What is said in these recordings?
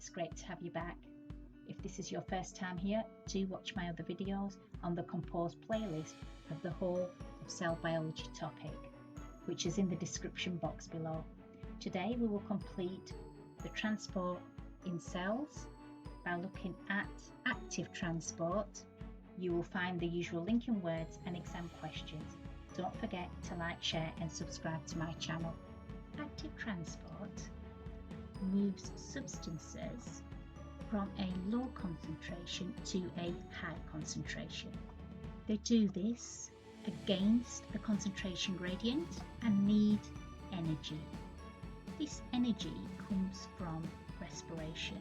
it's great to have you back. If this is your first time here, do watch my other videos on the composed playlist of the whole of cell biology topic, which is in the description box below. Today we will complete the transport in cells by looking at active transport. You will find the usual linking words and exam questions. Don't forget to like, share and subscribe to my channel. Active transport moves substances from a low concentration to a high concentration. They do this against a concentration gradient and need energy. This energy comes from respiration.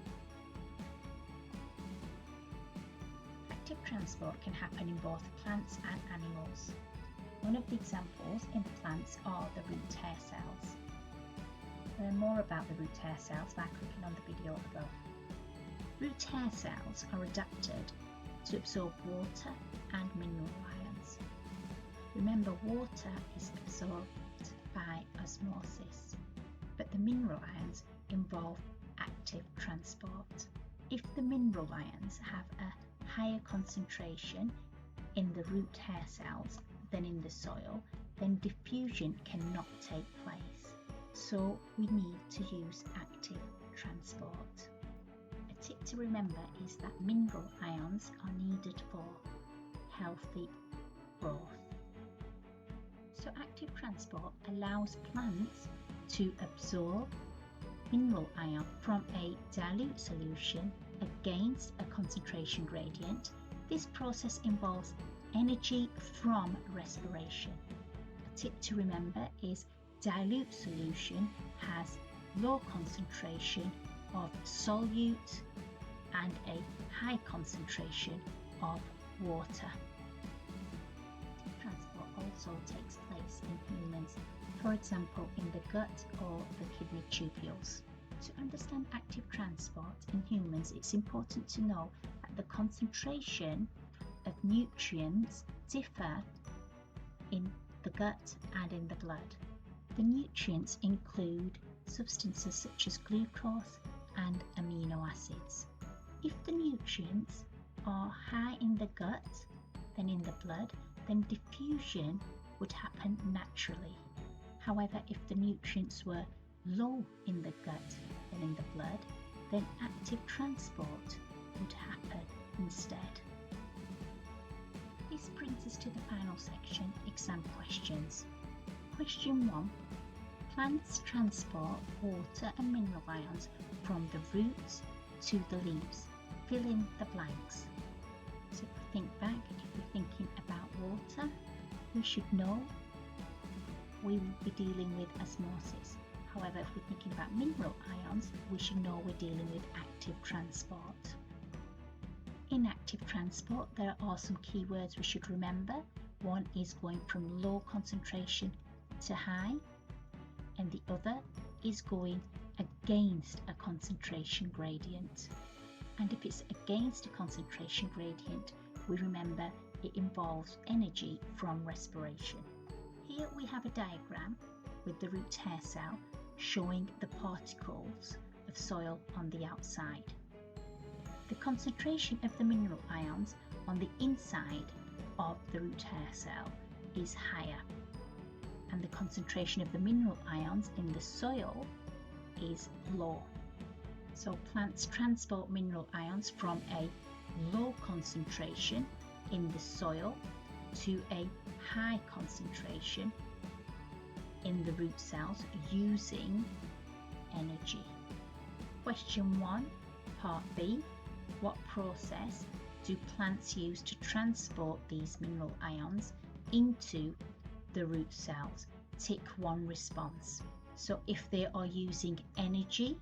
Active transport can happen in both plants and animals. One of the examples in plants are the root hair cells. Learn more about the root hair cells by clicking on the video above. Root hair cells are adapted to absorb water and mineral ions. Remember, water is absorbed by osmosis, but the mineral ions involve active transport. If the mineral ions have a higher concentration in the root hair cells than in the soil, then diffusion cannot take place. So we need to use active transport. A tip to remember is that mineral ions are needed for healthy growth. So active transport allows plants to absorb mineral ion from a dilute solution against a concentration gradient. This process involves energy from respiration. A tip to remember is dilute solution has low concentration of solute and a high concentration of water. Transport also takes place in humans, for example in the gut or the kidney tubules. To understand active transport in humans, it's important to know that the concentration of nutrients differ in the gut and in the blood. The nutrients include substances such as glucose and amino acids. If the nutrients are high in the gut than in the blood, then diffusion would happen naturally. However, if the nutrients were low in the gut than in the blood, then active transport would happen instead. This brings us to the final section, exam questions. Question 1. Plants transport water and mineral ions from the roots to the leaves. Fill in the blanks. So if we think back, if we're thinking about water, we should know we will be dealing with osmosis. However, if we're thinking about mineral ions, we should know we're dealing with active transport. In active transport, there are some key words we should remember. One is going from low concentration to high, and the other is going against a concentration gradient. And if it's against a concentration gradient, we remember it involves energy from respiration. Here we have a diagram with the root hair cell showing the particles of soil on the outside. The concentration of the mineral ions on the inside of the root hair cell is higher, and the concentration of the mineral ions in the soil is low. So plants transport mineral ions from a low concentration in the soil to a high concentration in the root cells using energy. Question 1, part B. What process do plants use to transport these mineral ions into the root cells? Tick 1 response. So if they are using energy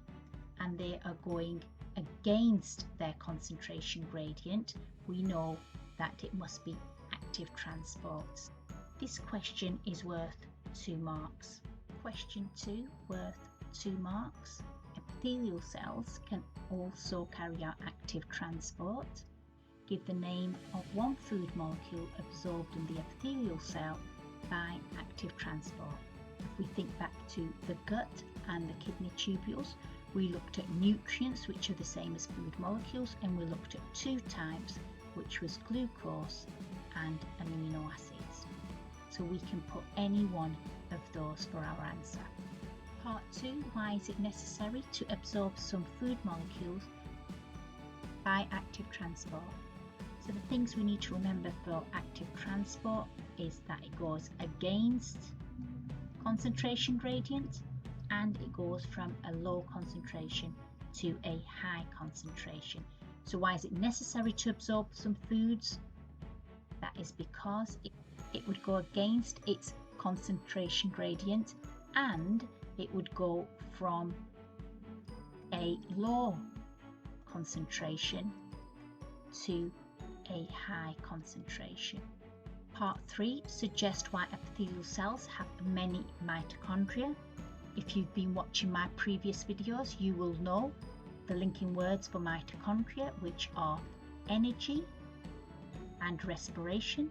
and they are going against their concentration gradient, we know that it must be active transport. This question is worth 2 marks. Question 2, worth 2 marks. Epithelial cells can also carry out active transport. Give the name of one food molecule absorbed in the epithelial cell by active transport. If we think back to the gut and the kidney tubules, We looked at nutrients, which are the same as food molecules, and we looked at 2 types, which was glucose and amino acids. So we can put any one of those for our answer. Part 2, why is it necessary to absorb some food molecules by active transport? So the things we need to remember for active transport is that it goes against concentration gradient and it goes from a low concentration to a high concentration. So why is it necessary to absorb some foods? That is because it would go against its concentration gradient and it would go from a low concentration to a high concentration. Part 3 suggests why epithelial cells have many mitochondria. If you've been watching my previous videos, you will know the linking words for mitochondria, which are energy and respiration.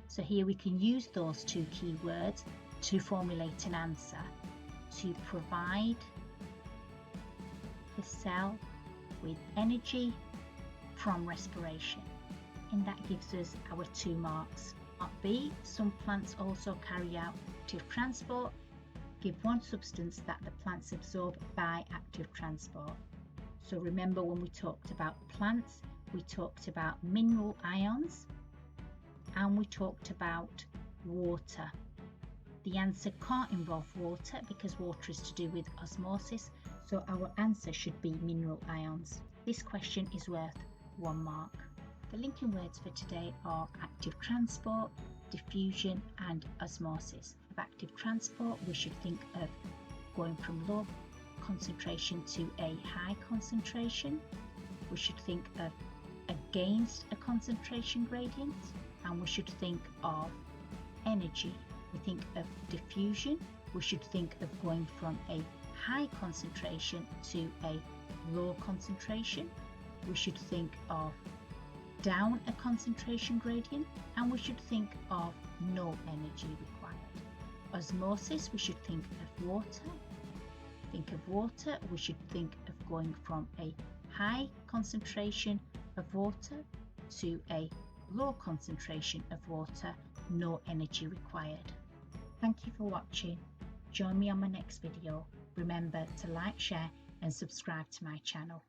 So here we can use those 2 key words to formulate an answer to provide the cell with energy from respiration. And that gives us our 2 marks. Part B, some plants also carry out active transport. Give one substance that the plants absorb by active transport. So remember when we talked about plants, we talked about mineral ions and we talked about water. The answer can't involve water because water is to do with osmosis, so our answer should be mineral ions. This question is worth 1 mark. The linking words for today are active transport, diffusion and osmosis. Of active transport, we should think of going from low concentration to a high concentration. We should think of against a concentration gradient, and we should think of energy. We think of diffusion, we should think of going from a high concentration to a low concentration. We should think of down a concentration gradient, and we should think of no energy required. Osmosis, we should think of water. Think of water, we should think of going from a high concentration of water to a low concentration of water, no energy required. Thank you for watching. Join me on my next video. Remember to like, share and subscribe to my channel.